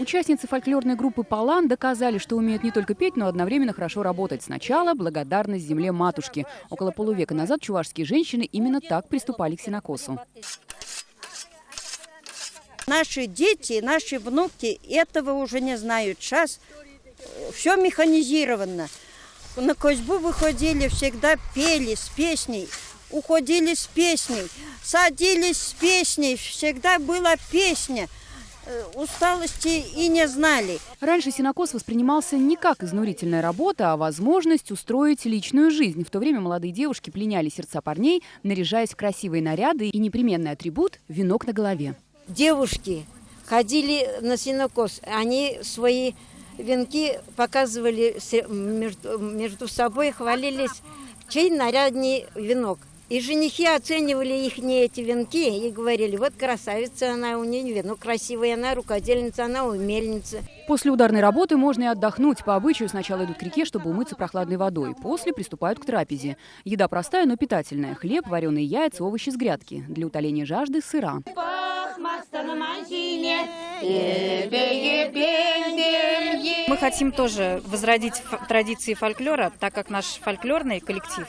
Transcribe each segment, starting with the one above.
Участницы фольклорной группы «Палан» доказали, что умеют не только петь, но одновременно хорошо работать. Сначала благодарность земле матушки. Около полувека назад чувашские женщины именно так приступали к сенокосу. Наши дети, наши внуки этого уже не знают. Сейчас все механизировано. На косьбу выходили, всегда пели с песней, уходили с песней, садились с песней, всегда была песня. Усталости и не знали. Раньше сенокос воспринимался не как изнурительная работа, а возможность устроить личную жизнь. В то время молодые девушки пленяли сердца парней, наряжаясь в красивые наряды и непременный атрибут – венок на голове. Девушки ходили на сенокос, они свои венки показывали между собой, хвалились, чей нарядней венок. И женихи оценивали их эти венки и говорили: вот красавица она, у нее венок красивый, она рукодельница, она умельница. После ударной работы можно и отдохнуть. По обычаю сначала идут к реке, чтобы умыться прохладной водой. После приступают к трапезе. Еда простая, но питательная. Хлеб, вареные яйца, овощи с грядки. Для утоления жажды – сыра. Мы хотим тоже возродить традиции фольклора, так как наш фольклорный коллектив.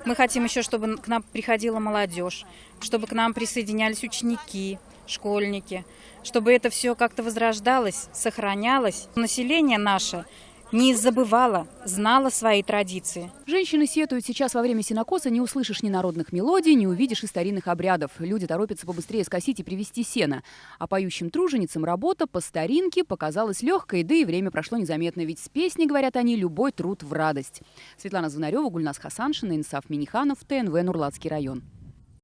Мы хотим еще, чтобы к нам приходила молодежь, чтобы к нам присоединялись ученики, школьники, чтобы это все как-то возрождалось, сохранялось. Население наше не забывало, знало свои традиции. Женщины сетуют: сейчас во время сенокоса не услышишь ни народных мелодий, не увидишь и старинных обрядов. Люди торопятся побыстрее скосить и привезти сено. А поющим труженицам работа по старинке показалась легкой, да и время прошло незаметно. Ведь с песней, говорят они, любой труд в радость. Светлана Звонарева, Гульнас Хасаншина, Инсаф Миниханов, ТНВ, Нурлатский район.